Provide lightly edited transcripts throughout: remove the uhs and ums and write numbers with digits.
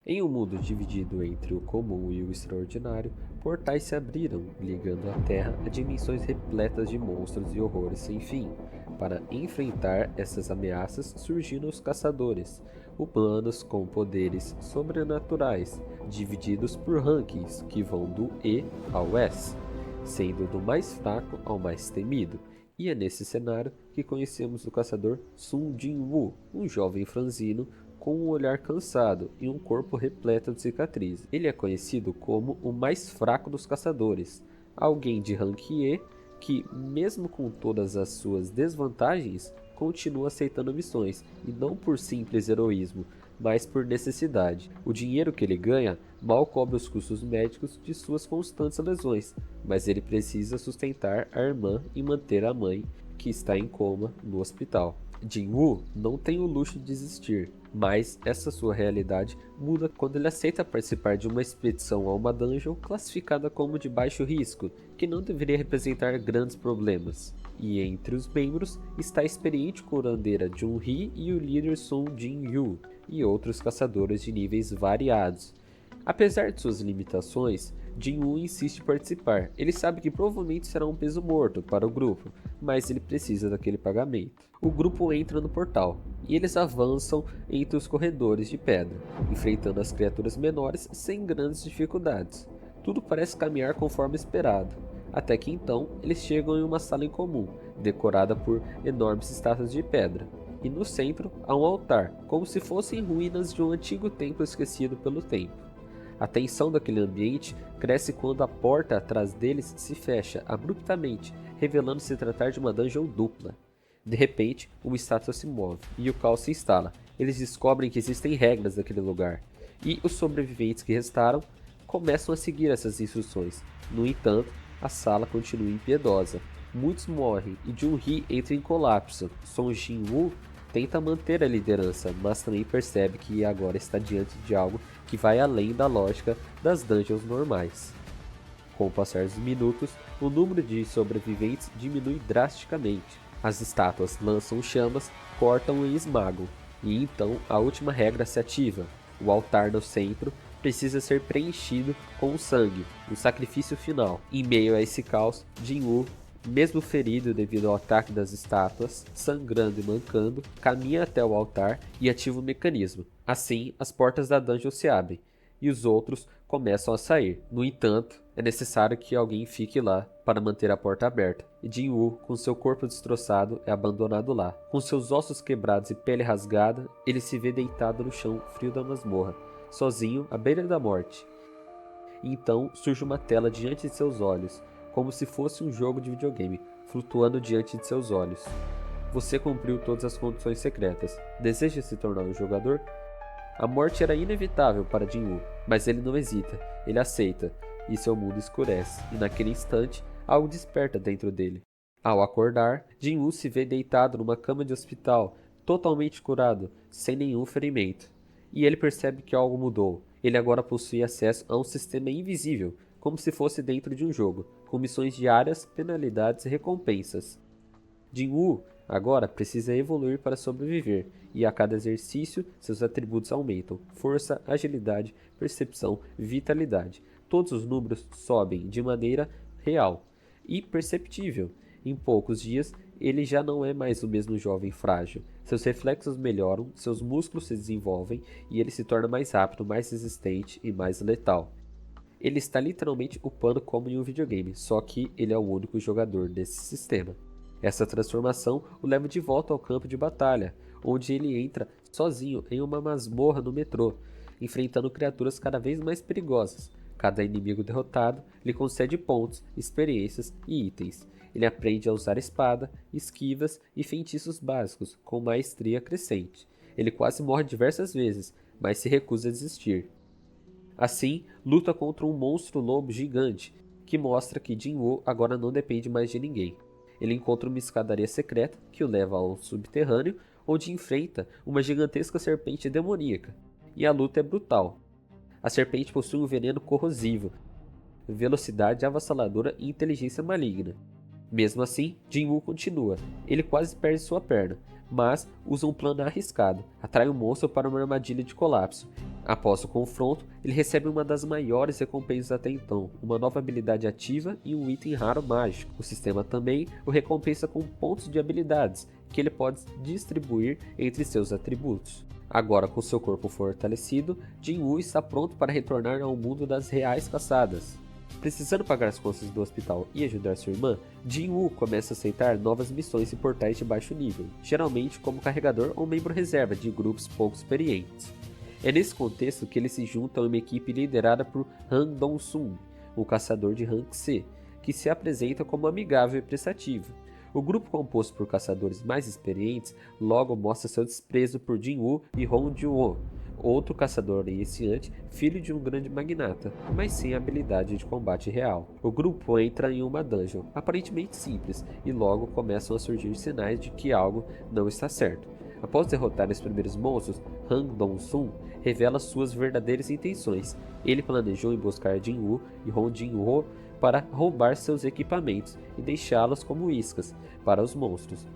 Em um mundo dividido entre o comum e o extraordinário, portais se abriram, ligando a Terra a dimensões repletas de monstros e horrores sem fim. Para enfrentar essas ameaças, surgiram os caçadores, humanos com poderes sobrenaturais, divididos por rankings que vão do E ao S, sendo do mais fraco ao mais temido. E é nesse cenário que conhecemos o caçador Sun Jin-woo, um jovem franzino com um olhar cansado e um corpo repleto de cicatrizes. Ele é conhecido como o mais fraco dos caçadores, alguém de rank E que, mesmo com todas as suas desvantagens, continua aceitando missões, e não por simples heroísmo, mas por necessidade. O dinheiro que ele ganha mal cobre os custos médicos de suas constantes lesões, mas ele precisa sustentar a irmã e manter a mãe, que está em coma no hospital. Jin-woo não tem o luxo de desistir, mas essa sua realidade muda quando ele aceita participar de uma expedição a uma dungeon classificada como de baixo risco, que não deveria representar grandes problemas. E entre os membros está a experiente curandeira Jun-hee e o líder Sun Jin-yu, e outros caçadores de níveis variados. Apesar de suas limitações, Jin-woo insiste em participar. Ele sabe que provavelmente será um peso morto para o grupo, mas ele precisa daquele pagamento. O grupo entra no portal, e eles avançam entre os corredores de pedra, enfrentando as criaturas menores sem grandes dificuldades. Tudo parece caminhar conforme esperado, até que então eles chegam em uma sala em comum, decorada por enormes estátuas de pedra. E no centro há um altar, como se fossem ruínas de um antigo templo esquecido pelo tempo. A tensão daquele ambiente cresce quando a porta atrás deles se fecha abruptamente, revelando se tratar de uma dungeon dupla. De repente, uma estátua se move e o caos se instala. Eles descobrem que existem regras naquele lugar, e os sobreviventes que restaram começam a seguir essas instruções. No entanto, a sala continua impiedosa. Muitos morrem e Jun-hee entra em colapso. Song Jin-woo tenta manter a liderança, mas também percebe que agora está diante de algo que vai além da lógica das dungeons normais. Com o passar dos minutos, o número de sobreviventes diminui drasticamente. As estátuas lançam chamas, cortam e esmagam, e então a última regra se ativa. O altar no centro precisa ser preenchido com sangue, o sacrifício final. Em meio a esse caos, Jin-woo, mesmo ferido devido ao ataque das estátuas, sangrando e mancando, caminha até o altar e ativa o mecanismo. Assim, as portas da dungeon se abrem, e os outros começam a sair. No entanto, é necessário que alguém fique lá para manter a porta aberta, e Jin-woo, com seu corpo destroçado, é abandonado lá. Com seus ossos quebrados e pele rasgada, ele se vê deitado no chão frio da masmorra, sozinho à beira da morte. E então surge uma tela diante de seus olhos, como se fosse um jogo de videogame, flutuando diante de seus olhos. Você cumpriu todas as condições secretas. Deseja se tornar um jogador? A morte era inevitável para Jin-woo, mas ele não hesita, ele aceita, e seu mundo escurece, e naquele instante, algo desperta dentro dele. Ao acordar, Jin-woo se vê deitado numa cama de hospital, totalmente curado, sem nenhum ferimento. E ele percebe que algo mudou. Ele agora possui acesso a um sistema invisível, como se fosse dentro de um jogo, com missões diárias, penalidades e recompensas. Jin-woo agora precisa evoluir para sobreviver, e a cada exercício seus atributos aumentam: força, agilidade, percepção, vitalidade. Todos os números sobem de maneira real e perceptível. Em poucos dias, ele já não é mais o mesmo jovem frágil. Seus reflexos melhoram, seus músculos se desenvolvem e ele se torna mais rápido, mais resistente e mais letal. Ele está literalmente upando como em um videogame, só que ele é o único jogador desse sistema. Essa transformação o leva de volta ao campo de batalha, onde ele entra sozinho em uma masmorra no metrô, enfrentando criaturas cada vez mais perigosas. Cada inimigo derrotado lhe concede pontos, experiências e itens. Ele aprende a usar espada, esquivas e feitiços básicos com maestria crescente. Ele quase morre diversas vezes, mas se recusa a desistir. Assim, luta contra um monstro lobo gigante, que mostra que Jin-woo agora não depende mais de ninguém. Ele encontra uma escadaria secreta que o leva ao subterrâneo, onde enfrenta uma gigantesca serpente demoníaca. E a luta é brutal. A serpente possui um veneno corrosivo, velocidade avassaladora e inteligência maligna. Mesmo assim, Jin-woo continua. Ele quase perde sua perna, mas usa um plano arriscado, atrai o monstro para uma armadilha de colapso. Após o confronto, ele recebe uma das maiores recompensas até então, uma nova habilidade ativa e um item raro mágico. O sistema também o recompensa com pontos de habilidades, que ele pode distribuir entre seus atributos. Agora, com seu corpo fortalecido, Jin-Woo está pronto para retornar ao mundo das reais caçadas. Precisando pagar as contas do hospital e ajudar sua irmã, Jin-Woo começa a aceitar novas missões em portais de baixo nível, geralmente como carregador ou membro reserva de grupos pouco experientes. É nesse contexto que ele se junta a uma equipe liderada por Han Dong-sun, o caçador de Rank C, que se apresenta como amigável e prestativo. O grupo composto por caçadores mais experientes logo mostra seu desprezo por Jin-Woo e Hong Joo, outro caçador iniciante, filho de um grande magnata, mas sem habilidade de combate real. O grupo entra em uma dungeon, aparentemente simples, e logo começam a surgir sinais de que algo não está certo. Após derrotar os primeiros monstros, Han Dong-sun revela suas verdadeiras intenções. Ele planejou emboscar Jin-Woo e Hong Joo para roubar seus equipamentos e deixá-los como iscas para os monstros.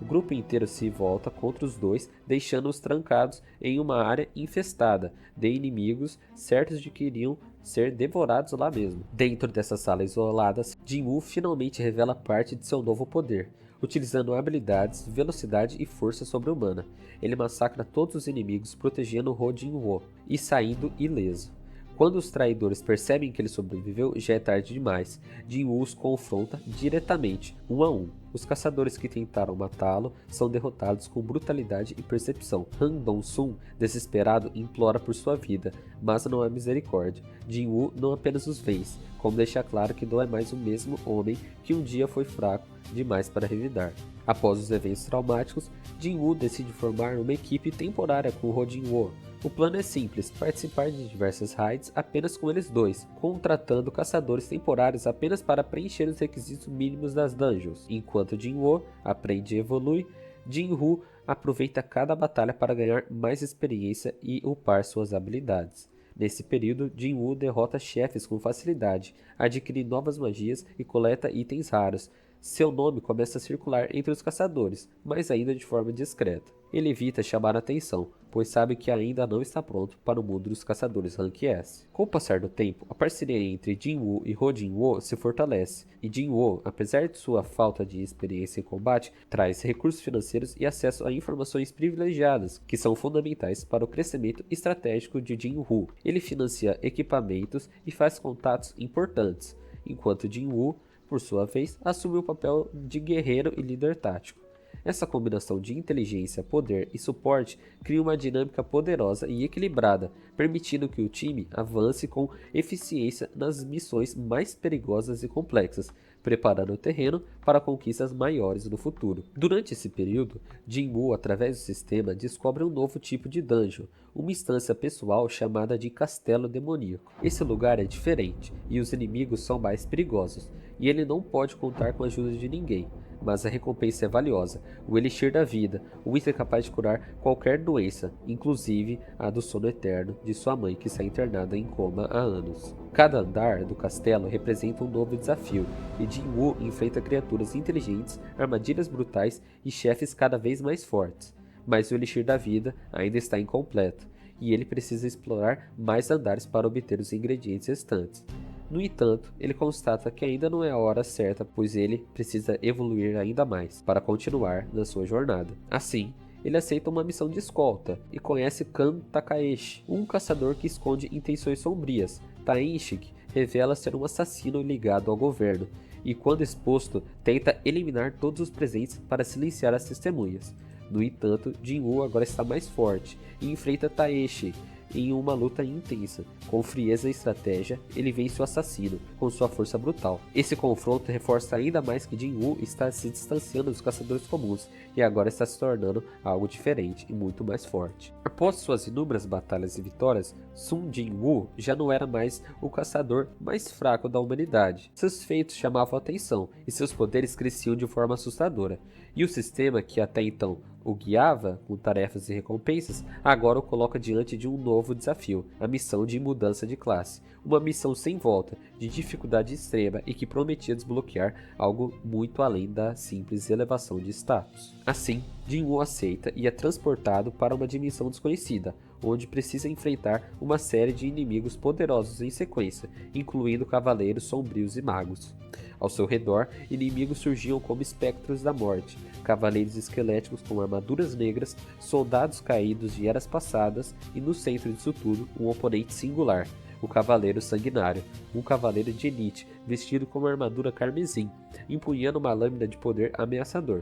O grupo inteiro se volta contra os dois, deixando-os trancados em uma área infestada de inimigos certos de que iriam ser devorados lá mesmo. Dentro dessa sala isolada, Jin-Woo finalmente revela parte de seu novo poder. Utilizando habilidades, velocidade e força sobre-humana, ele massacra todos os inimigos, protegendo Ho Jin-Woo e saindo ileso. Quando os traidores percebem que ele sobreviveu, já é tarde demais. Jin-Woo os confronta diretamente, um a um. Os caçadores que tentaram matá-lo são derrotados com brutalidade e percepção. Han Dong-sun, desesperado, implora por sua vida, mas não há misericórdia. Jin-Woo não apenas os vence, como deixa claro que não é mais o mesmo homem que um dia foi fraco demais para revidar. Após os eventos traumáticos, Jin-Woo decide formar uma equipe temporária com Ho Jin-Woo. O plano é simples, participar de diversas raids apenas com eles dois, contratando caçadores temporários apenas para preencher os requisitos mínimos das dungeons. Enquanto Jin-Woo aprende e evolui, Jin-Woo aproveita cada batalha para ganhar mais experiência e upar suas habilidades. Nesse período, Jin-Woo derrota chefes com facilidade, adquire novas magias e coleta itens raros. Seu nome começa a circular entre os caçadores, mas ainda de forma discreta. Ele evita chamar a atenção, pois sabe que ainda não está pronto para o mundo dos caçadores Rank S. Com o passar do tempo, a parceria entre Jin-Woo e Ho Jin-Woo se fortalece, e Jin-Woo, apesar de sua falta de experiência em combate, traz recursos financeiros e acesso a informações privilegiadas, que são fundamentais para o crescimento estratégico de Jin-Woo. Ele financia equipamentos e faz contatos importantes, enquanto Jin-Woo, por sua vez, assume o papel de guerreiro e líder tático. Essa combinação de inteligência, poder e suporte cria uma dinâmica poderosa e equilibrada, permitindo que o time avance com eficiência nas missões mais perigosas e complexas, preparando o terreno para conquistas maiores no futuro. Durante esse período, Jin-Woo, através do sistema, descobre um novo tipo de dungeon, uma instância pessoal chamada de Castelo Demoníaco. Esse lugar é diferente e os inimigos são mais perigosos, e ele não pode contar com a ajuda de ninguém. Mas a recompensa é valiosa, o Elixir da Vida, o item capaz de curar qualquer doença, inclusive a do sono eterno de sua mãe que está internada em coma há anos. Cada andar do castelo representa um novo desafio, e Jin-Woo enfrenta criaturas inteligentes, armadilhas brutais e chefes cada vez mais fortes. Mas o Elixir da Vida ainda está incompleto, e ele precisa explorar mais andares para obter os ingredientes restantes. No entanto, ele constata que ainda não é a hora certa, pois ele precisa evoluir ainda mais para continuar na sua jornada. Assim, ele aceita uma missão de escolta e conhece Kan Takaeshi, um caçador que esconde intenções sombrias. Taishik revela ser um assassino ligado ao governo e, quando exposto, tenta eliminar todos os presentes para silenciar as testemunhas. No entanto, Jin-Woo agora está mais forte e enfrenta Taeshi em uma luta intensa. Com frieza e estratégia, ele vence o assassino com sua força brutal. Esse confronto reforça ainda mais que Jin-Woo está se distanciando dos caçadores comuns e agora está se tornando algo diferente e muito mais forte. Após suas inúmeras batalhas e vitórias, Sun Jin-Woo já não era mais o caçador mais fraco da humanidade. Seus feitos chamavam a atenção e seus poderes cresciam de forma assustadora. E o sistema, que até então o guiava com tarefas e recompensas, agora o coloca diante de um novo desafio, a missão de mudança de classe. Uma missão sem volta, de dificuldade extrema e que prometia desbloquear algo muito além da simples elevação de status. Assim, Jin-Woo aceita e é transportado para uma dimensão desconhecida, onde precisa enfrentar uma série de inimigos poderosos em sequência, incluindo cavaleiros sombrios e magos. Ao seu redor, inimigos surgiam como espectros da morte, cavaleiros esqueléticos com armaduras negras, soldados caídos de eras passadas e, no centro disso tudo, um oponente singular, o Cavaleiro Sanguinário, um cavaleiro de elite vestido com uma armadura carmesim, empunhando uma lâmina de poder ameaçador.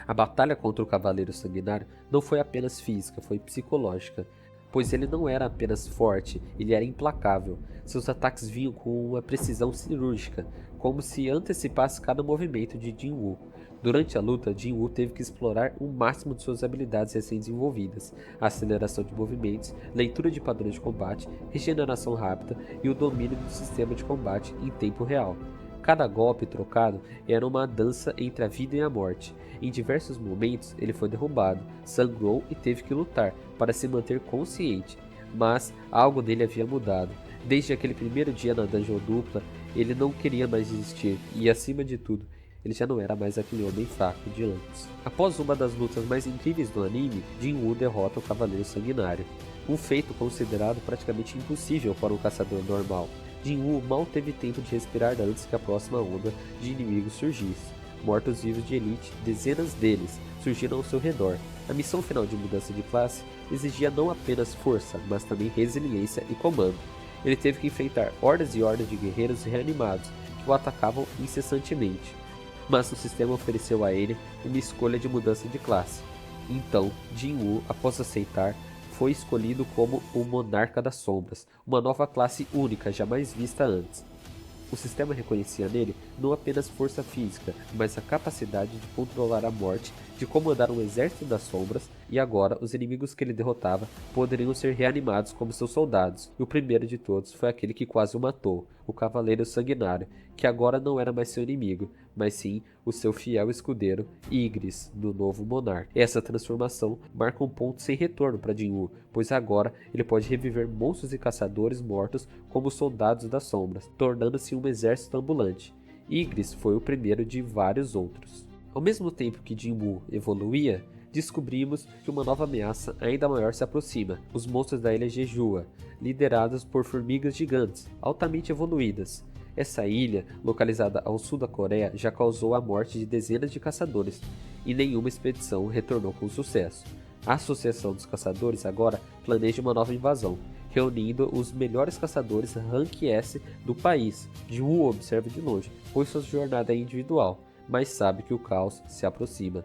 A batalha contra o Cavaleiro Sanguinário não foi apenas física, foi psicológica, pois ele não era apenas forte, ele era implacável. Seus ataques vinham com uma precisão cirúrgica, como se antecipasse cada movimento de Jin-Woo. Durante a luta, Jin-Woo teve que explorar o máximo de suas habilidades recém-desenvolvidas, a aceleração de movimentos, leitura de padrões de combate, regeneração rápida e o domínio do sistema de combate em tempo real. Cada golpe trocado era uma dança entre a vida e a morte. Em diversos momentos, ele foi derrubado, sangrou e teve que lutar para se manter consciente, mas algo nele havia mudado. Desde aquele primeiro dia na dungeon dupla, ele não queria mais desistir e, acima de tudo, ele já não era mais aquele homem fraco de antes. Após uma das lutas mais incríveis do anime, Jin-Woo derrota o Cavaleiro Sanguinário, um feito considerado praticamente impossível para um caçador normal. Jin-Woo mal teve tempo de respirar antes que a próxima onda de inimigos surgisse. Mortos-vivos de elite, dezenas deles, surgiram ao seu redor. A missão final de mudança de classe exigia não apenas força, mas também resiliência e comando. Ele teve que enfrentar hordas e hordas de guerreiros reanimados que o atacavam incessantemente. Mas o sistema ofereceu a ele uma escolha de mudança de classe. Então, Jin-Woo, após aceitar, foi escolhido como o Monarca das Sombras, uma nova classe única jamais vista antes. O sistema reconhecia nele não apenas força física, mas a capacidade de controlar a morte, de comandar um exército das sombras, e agora os inimigos que ele derrotava poderiam ser reanimados como seus soldados. E o primeiro de todos foi aquele que quase o matou, o Cavaleiro Sanguinário, que agora não era mais seu inimigo, mas sim o seu fiel escudeiro, Ygritte, do novo monarca. Essa transformação marca um ponto sem retorno para Jin-Woo, pois agora ele pode reviver monstros e caçadores mortos como soldados das sombras, tornando-se um exército ambulante. Ygritte foi o primeiro de vários outros. Ao mesmo tempo que Jin-Woo evoluía, descobrimos que uma nova ameaça ainda maior se aproxima, os monstros da ilha Jeju, liderados por formigas gigantes, altamente evoluídas. Essa ilha, localizada ao sul da Coreia, já causou a morte de dezenas de caçadores, e nenhuma expedição retornou com sucesso. A Associação dos Caçadores agora planeja uma nova invasão, reunindo os melhores caçadores Rank S do país. Jin-Woo observa de longe, pois sua jornada é individual, mas sabe que o caos se aproxima.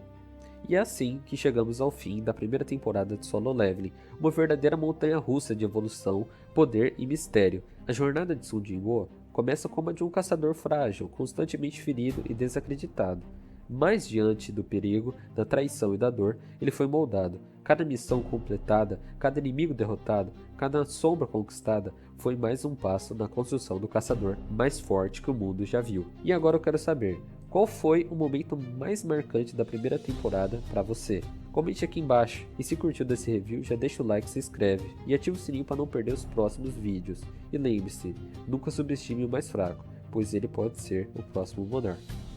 E é assim que chegamos ao fim da primeira temporada de Solo Leveling, uma verdadeira montanha-russa de evolução, poder e mistério. A jornada de Sung Jin-Woo começa como a de um caçador frágil, constantemente ferido e desacreditado. Mas diante do perigo, da traição e da dor, ele foi moldado. Cada missão completada, cada inimigo derrotado, cada sombra conquistada foi mais um passo na construção do caçador mais forte que o mundo já viu. E agora eu quero saber, qual foi o momento mais marcante da primeira temporada para você? Comente aqui embaixo, e se curtiu desse review, já deixa o like, se inscreve e ativa o sininho para não perder os próximos vídeos. E lembre-se, nunca subestime o mais fraco, pois ele pode ser o próximo monarca.